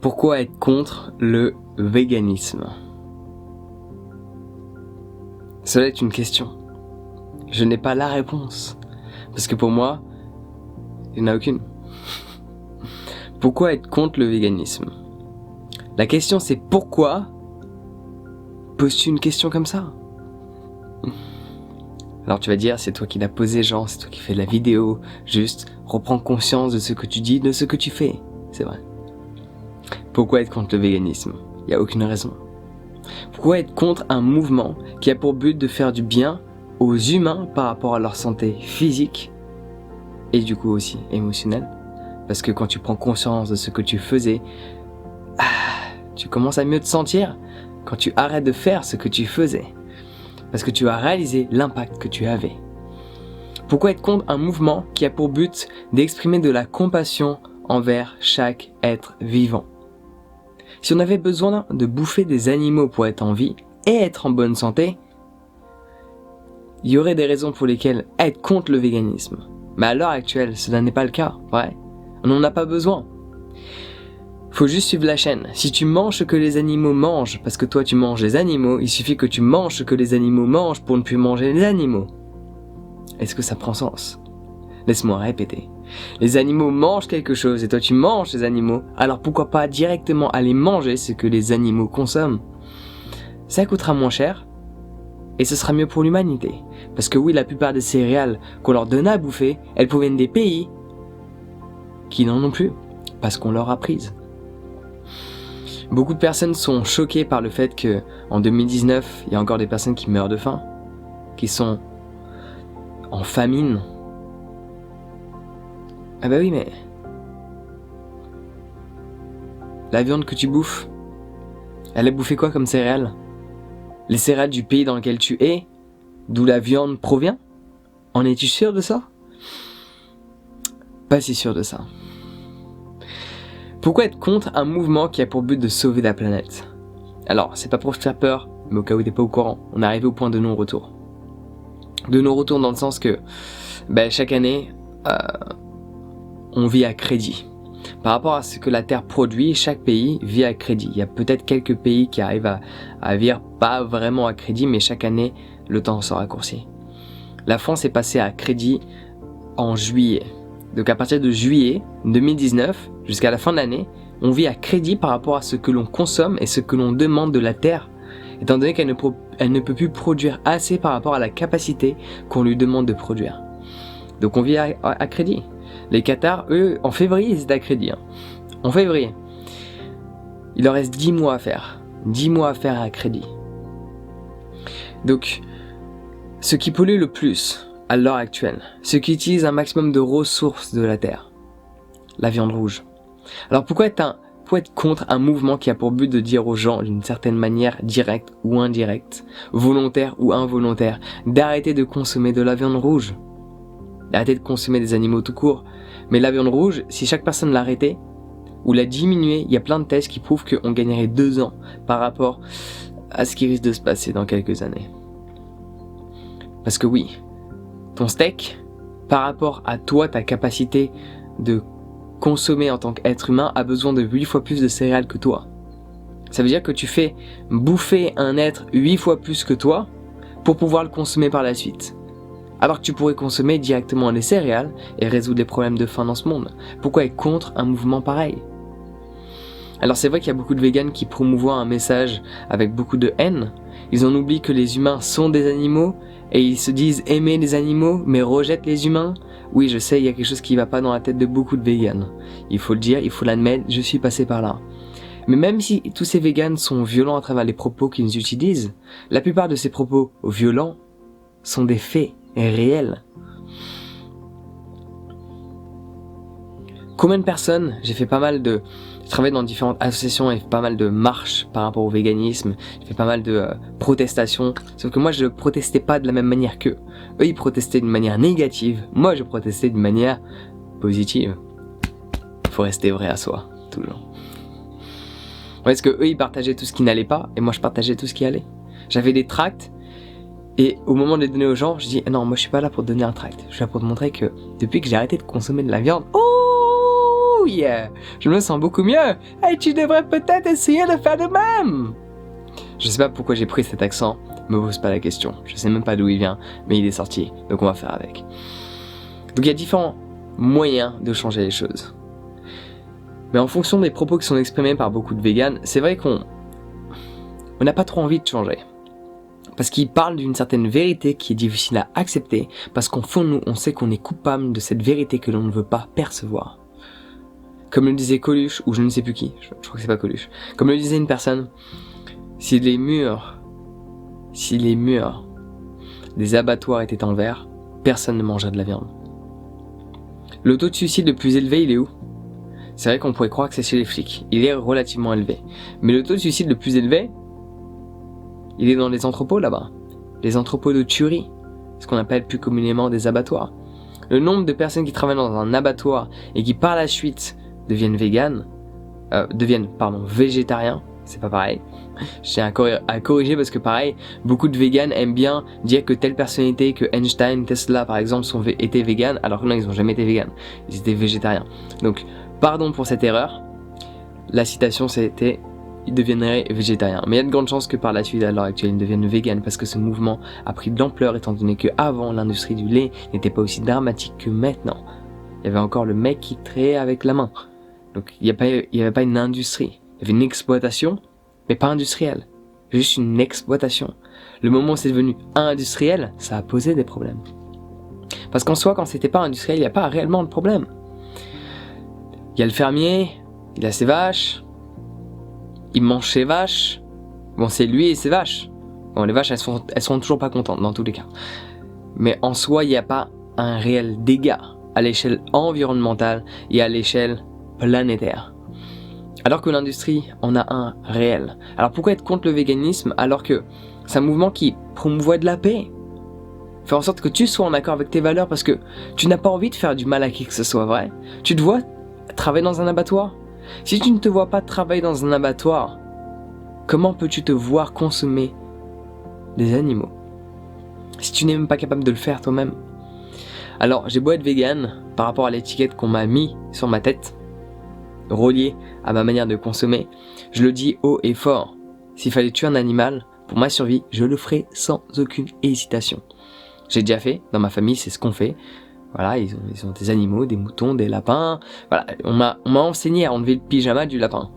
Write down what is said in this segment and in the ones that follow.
Pourquoi être contre le véganisme? Cela est une question. Je n'ai pas la réponse. Parce que pour moi, il n'y en a aucune. Pourquoi être contre le véganisme? La question c'est pourquoi poses-tu une question comme ça? Alors tu vas dire, c'est toi qui l'as posé, Jean, c'est toi qui fais la vidéo. Juste, reprends conscience de ce que tu dis, de ce que tu fais. C'est vrai. Pourquoi être contre le véganisme? Il n'y a aucune raison. Pourquoi être contre un mouvement qui a pour but de faire du bien aux humains par rapport à leur santé physique et du coup aussi émotionnelle? Parce que quand tu prends conscience de ce que tu faisais, tu commences à mieux te sentir quand tu arrêtes de faire ce que tu faisais. Parce que tu as réalisé l'impact que tu avais. Pourquoi être contre un mouvement qui a pour but d'exprimer de la compassion envers chaque être vivant? Si on avait besoin de bouffer des animaux pour être en vie et être en bonne santé, il y aurait des raisons pour lesquelles être contre le véganisme. Mais à l'heure actuelle, cela n'est pas le cas, ouais. On n'en a pas besoin. Faut juste suivre la chaîne. Si tu manges ce que les animaux mangent, parce que toi tu manges les animaux, il suffit que tu manges ce que les animaux mangent pour ne plus manger les animaux. Est-ce que ça prend sens? Laisse-moi répéter. Les animaux mangent quelque chose et toi tu manges ces animaux, alors pourquoi pas directement aller manger ce que les animaux consomment? Ça coûtera moins cher et ce sera mieux pour l'humanité. Parce que oui, la plupart des céréales qu'on leur donne à bouffer, elles proviennent des pays qui n'en ont plus, parce qu'on leur a prises. Beaucoup de personnes sont choquées par le fait que en 2019, il y a encore des personnes qui meurent de faim, qui sont en famine. Ah bah oui, mais la viande que tu bouffes, elle a bouffé quoi comme céréales? Les céréales du pays dans lequel tu es, d'où la viande provient? En es-tu sûr de ça? Pas si sûr de ça. Pourquoi être contre un mouvement qui a pour but de sauver la planète? Alors, c'est pas pour te faire peur, mais au cas où t'es pas au courant, on est arrivé au point de non-retour. De non-retour dans le sens que chaque année, on vit à crédit. Par rapport à ce que la Terre produit, chaque pays vit à crédit. Il y a peut-être quelques pays qui arrivent à vivre pas vraiment à crédit, mais chaque année, le temps se raccourcit. La France est passée à crédit en juillet. Donc à partir de juillet 2019 jusqu'à la fin de l'année, on vit à crédit par rapport à ce que l'on consomme et ce que l'on demande de la Terre, étant donné qu'elle ne peut plus produire assez par rapport à la capacité qu'on lui demande de produire. Donc on vit à crédit. Les Qatars, eux, en février, ils étaient à crédit. En février. Il leur reste 10 mois à faire. 10 mois à faire à crédit. Donc, ce qui pollue le plus à l'heure actuelle, ceux qui utilisent un maximum de ressources de la Terre, la viande rouge. Alors pourquoi être contre un mouvement qui a pour but de dire aux gens d'une certaine manière, directe ou indirecte, volontaire ou involontaire, d'arrêter de consommer de la viande rouge, d'arrêter de consommer des animaux tout court? Mais la viande rouge, si chaque personne l'arrêtait ou la diminuait, il y a plein de tests qui prouvent qu'on gagnerait 2 ans par rapport à ce qui risque de se passer dans quelques années. Parce que oui, ton steak, par rapport à toi, ta capacité de consommer en tant qu'être humain, a besoin de 8 fois plus de céréales que toi. Ça veut dire que tu fais bouffer un être 8 fois plus que toi pour pouvoir le consommer par la suite. Alors que tu pourrais consommer directement les céréales et résoudre les problèmes de faim dans ce monde. Pourquoi être contre un mouvement pareil? Alors c'est vrai qu'il y a beaucoup de véganes qui promouvoient un message avec beaucoup de haine. Ils en oublient que les humains sont des animaux et ils se disent aimer les animaux mais rejettent les humains. Oui, je sais, il y a quelque chose qui va pas dans la tête de beaucoup de véganes. Il faut le dire, il faut l'admettre, je suis passé par là. Mais même si tous ces véganes sont violents à travers les propos qu'ils utilisent, la plupart de ces propos violents sont des faits réels. Combien de personnes, j'ai travaillé dans différentes associations et fait pas mal de marches par rapport au véganisme, j'ai fait pas mal de protestations, sauf que moi je protestais pas de la même manière qu'eux. Eux ils protestaient d'une manière négative, moi je protestais d'une manière positive. Faut rester vrai à soi, toujours. Parce que eux ils partageaient tout ce qui n'allait pas et moi je partageais tout ce qui allait. J'avais des tracts et au moment de les donner aux gens, je dis non, moi je suis pas là pour te donner un tract, je suis là pour te montrer que depuis que j'ai arrêté de consommer de la viande, ouille, je me sens beaucoup mieux, et tu devrais peut-être essayer de faire de même. Je sais pas pourquoi j'ai pris cet accent, me pose pas la question, je sais même pas d'où il vient, mais il est sorti, donc on va faire avec. Donc il y a différents moyens de changer les choses. Mais en fonction des propos qui sont exprimés par beaucoup de véganes, c'est vrai qu'on n'a pas trop envie de changer. Parce qu'ils parlent d'une certaine vérité qui est difficile à accepter, parce qu'au fond de nous, on sait qu'on est coupable de cette vérité que l'on ne veut pas percevoir. Comme le disait Coluche, ou je ne sais plus qui, je crois que c'est pas Coluche, comme le disait une personne, si les murs des abattoirs étaient en verre, personne ne mangerait de la viande. Le taux de suicide le plus élevé, il est où ? C'est vrai qu'on pourrait croire que c'est chez les flics, il est relativement élevé. Mais le taux de suicide le plus élevé, il est dans les entrepôts là-bas. Les entrepôts de tuerie, ce qu'on appelle plus communément des abattoirs. Le nombre de personnes qui travaillent dans un abattoir et qui par la suite deviennent végétariens, c'est pas pareil. Je tiens à corriger parce que pareil, beaucoup de véganes aiment bien dire que telle personnalité, que Einstein, Tesla par exemple étaient véganes, alors que non, ils n'ont jamais été véganes, ils étaient végétariens. Donc, pardon pour cette erreur, la citation c'était « ils deviendraient végétariens ». Mais il y a de grandes chances que par la suite, à l'heure actuelle, ils deviennent véganes parce que ce mouvement a pris de l'ampleur étant donné qu'avant, l'industrie du lait n'était pas aussi dramatique que maintenant. Il y avait encore le mec qui trayait avec la main. Donc il n'y avait pas une industrie, il y avait une exploitation, mais pas industrielle, juste une exploitation. Le moment où c'est devenu industriel, ça a posé des problèmes. Parce qu'en soi, quand c'était pas industriel, il n'y a pas réellement de problème. Il y a le fermier, il a ses vaches, il mange ses vaches, bon c'est lui et ses vaches. Bon les vaches elles sont toujours pas contentes dans tous les cas. Mais en soi, il n'y a pas un réel dégât à l'échelle environnementale et à l'échelle planétaire. Alors que l'industrie en a un réel. Alors pourquoi être contre le véganisme alors que c'est un mouvement qui promouvoit de la paix ? Faire en sorte que tu sois en accord avec tes valeurs parce que tu n'as pas envie de faire du mal à qui que ce soit, vrai ? Tu te vois travailler dans un abattoir ? Si tu ne te vois pas travailler dans un abattoir, comment peux-tu te voir consommer des animaux ? Si tu n'es même pas capable de le faire toi-même. Alors j'ai beau être vegan par rapport à l'étiquette qu'on m'a mis sur ma tête, relié à ma manière de consommer, je le dis haut et fort, s'il fallait tuer un animal, pour ma survie, je le ferais sans aucune hésitation. J'ai déjà fait, dans ma famille, c'est ce qu'on fait. Voilà, ils ont des animaux, des moutons, des lapins. Voilà, on m'a enseigné à enlever le pyjama du lapin.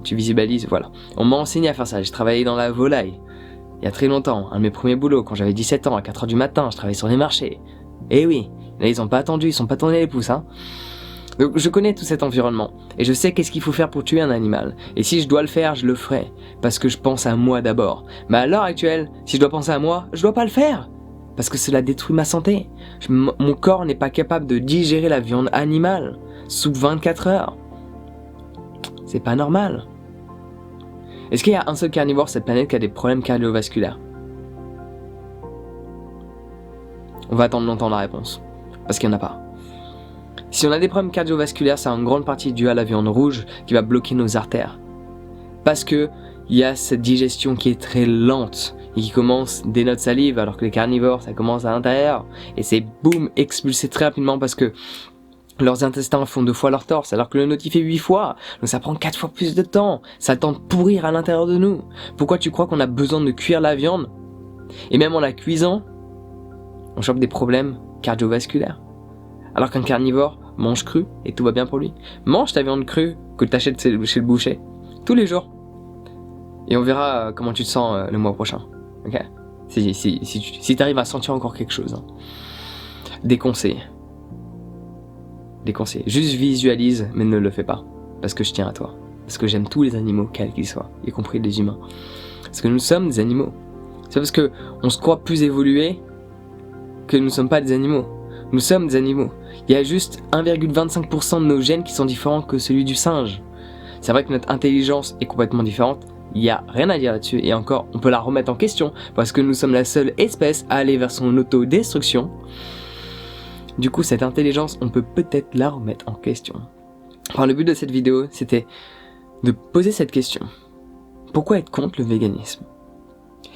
Tu visualises, voilà. On m'a enseigné à faire ça, j'ai travaillé dans la volaille. Il y a très longtemps, un de mes premiers boulots, quand j'avais 17 ans, à 4h du matin, je travaillais sur les marchés. Eh oui, là ils ont pas attendu, ils sont pas tournés les pouces, hein. Donc je connais tout cet environnement et je sais qu'est-ce qu'il faut faire pour tuer un animal. Et si je dois le faire, je le ferai parce que je pense à moi d'abord. Mais à l'heure actuelle, si je dois penser à moi, je dois pas le faire parce que cela détruit ma santé. Mon corps n'est pas capable de digérer la viande animale sous 24 heures. C'est pas normal. Est-ce qu'il y a un seul carnivore sur cette planète qui a des problèmes cardiovasculaires ? On va attendre longtemps la réponse parce qu'il n'y en a pas. Si on a des problèmes cardiovasculaires, c'est en grande partie dû à la viande rouge qui va bloquer nos artères. Parce que il y a cette digestion qui est très lente et qui commence dès notre salive, alors que les carnivores, ça commence à l'intérieur. Et c'est boum, expulsé très rapidement parce que leurs intestins font 2 fois leur torse, alors que le nôtre il fait 8 fois. Donc ça prend 4 fois plus de temps. Ça a le temps de pourrir à l'intérieur de nous. Pourquoi tu crois qu'on a besoin de cuire la viande ? Et même en la cuisant, on chope des problèmes cardiovasculaires. Alors qu'un carnivore mange cru et tout va bien pour lui. Mange ta viande crue que tu achètes chez le boucher tous les jours. Et on verra comment tu te sens le mois prochain. Ok ? Si tu arrives à sentir encore quelque chose. Hein. Des conseils. Juste visualise, mais ne le fais pas. Parce que je tiens à toi. Parce que j'aime tous les animaux, quels qu'ils soient, y compris les humains. Parce que nous sommes des animaux. C'est parce que on se croit plus évolués que nous ne sommes pas des animaux. Nous sommes des animaux. Il y a juste 1,25% de nos gènes qui sont différents que celui du singe. C'est vrai que notre intelligence est complètement différente. Il n'y a rien à dire là-dessus. Et encore, on peut la remettre en question parce que nous sommes la seule espèce à aller vers son autodestruction. Du coup, cette intelligence, on peut peut-être la remettre en question. Enfin, le but de cette vidéo, c'était de poser cette question. Pourquoi être contre le véganisme ?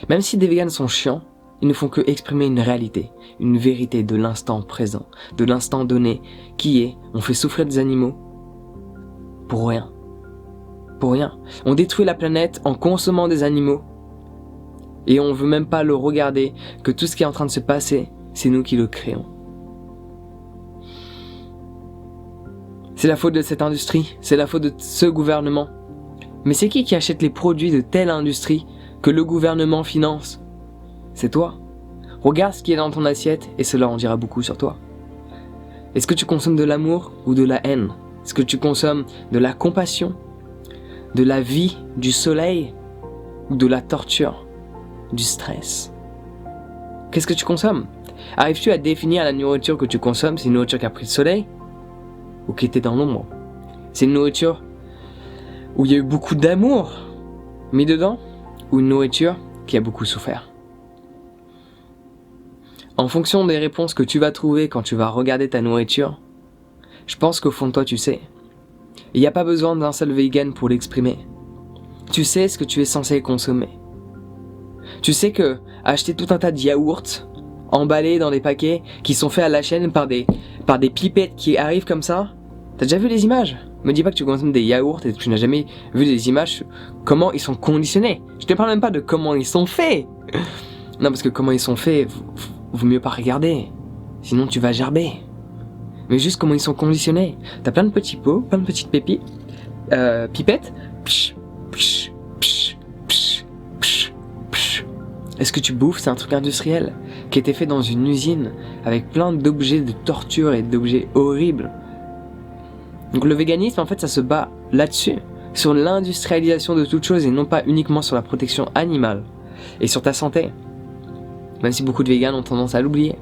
Même si des véganes sont chiants, ils ne font que exprimer une réalité, une vérité de l'instant présent, de l'instant donné, qui est, on fait souffrir des animaux, pour rien. Pour rien. On détruit la planète en consommant des animaux. Et on veut même pas le regarder, que tout ce qui est en train de se passer, c'est nous qui le créons. C'est la faute de cette industrie, c'est la faute de ce gouvernement. Mais c'est qui achète les produits de telle industrie que le gouvernement finance? C'est toi. Regarde ce qui est dans ton assiette et cela en dira beaucoup sur toi. Est-ce que tu consommes de l'amour ou de la haine? Est-ce que tu consommes de la compassion, de la vie, du soleil ou de la torture, du stress? Qu'est-ce que tu consommes? Arrives-tu à définir la nourriture que tu consommes? C'est une nourriture qui a pris le soleil ou qui était dans l'ombre? C'est une nourriture où il y a eu beaucoup d'amour mis dedans ou une nourriture qui a beaucoup souffert? En fonction des réponses que tu vas trouver quand tu vas regarder ta nourriture, je pense qu'au fond de toi tu sais. Il n'y a pas besoin d'un seul vegan pour l'exprimer. Tu sais ce que tu es censé consommer. Tu sais que acheter tout un tas de yaourts emballés dans des paquets qui sont faits à la chaîne par des pipettes qui arrivent comme ça. T'as déjà vu les images? Me dis pas que tu consommes des yaourts et que tu n'as jamais vu des images comment ils sont conditionnés. Je te parle même pas de comment ils sont faits. Non, parce que comment ils sont faits, vaut mieux pas regarder. Sinon tu vas gerber. Mais juste comment ils sont conditionnés. T'as plein de petits pots, plein de petites pipettes. Psh, psh, psh, psh, psh, psh. Est-ce que tu bouffes? C'est un truc industriel qui a été fait dans une usine avec plein d'objets de torture et d'objets horribles. Donc le véganisme, en fait, ça se bat là-dessus, sur l'industrialisation de toute chose et non pas uniquement sur la protection animale et sur ta santé. Même si beaucoup de végans ont tendance à l'oublier.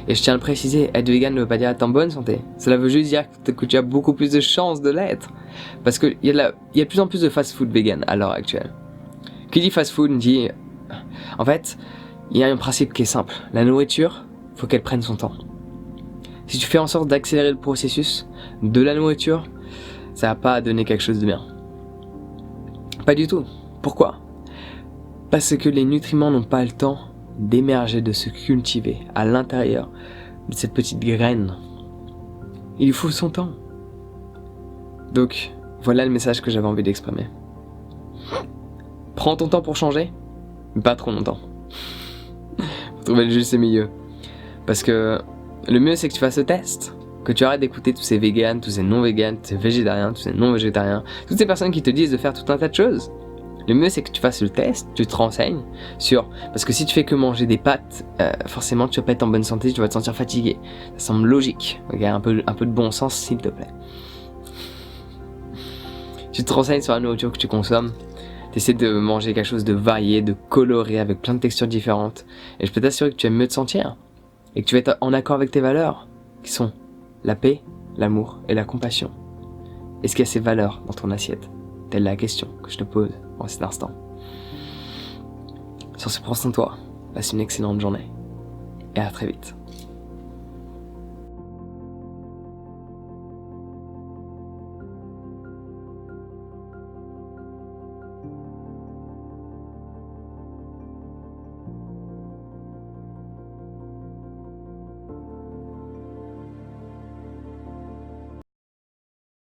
Et je tiens à le préciser, être vegan ne veut pas dire être en bonne santé. Cela veut juste dire que tu as beaucoup plus de chances de l'être. Parce qu'il y a de plus en plus de fast-food vegan à l'heure actuelle. Qui dit fast-food dit... En fait, il y a un principe qui est simple. La nourriture, faut qu'elle prenne son temps. Si tu fais en sorte d'accélérer le processus de la nourriture, ça va pas donner quelque chose de bien. Pas du tout. Pourquoi? Parce que les nutriments n'ont pas le temps d'émerger, de se cultiver à l'intérieur de cette petite graine. Il lui faut son temps. Donc, voilà le message que j'avais envie d'exprimer. Prends ton temps pour changer, mais pas trop longtemps. Faut trouver le juste milieu. Parce que le mieux c'est que tu fasses ce test. Que tu arrêtes d'écouter tous ces véganes, tous ces non-véganes, tous ces végétariens, tous ces non-végétariens, toutes ces personnes qui te disent de faire tout un tas de choses. Le mieux c'est que tu fasses le test, tu te renseignes sur... Parce que si tu fais que manger des pâtes, forcément tu vas pas être en bonne santé, tu vas te sentir fatigué. Ça semble logique. Regarde, un peu de bon sens s'il te plaît. Tu te renseignes sur la nourriture que tu consommes. Tu essaies de manger quelque chose de varié, de coloré, avec plein de textures différentes. Et je peux t'assurer que tu vas mieux te sentir. Et que tu vas être en accord avec tes valeurs, qui sont la paix, l'amour et la compassion. Est-ce qu'il y a ces valeurs dans ton assiette? Telle est la question que je te pose en cet instant. Sur ce, prends soin de toi, passe une excellente journée et à très vite.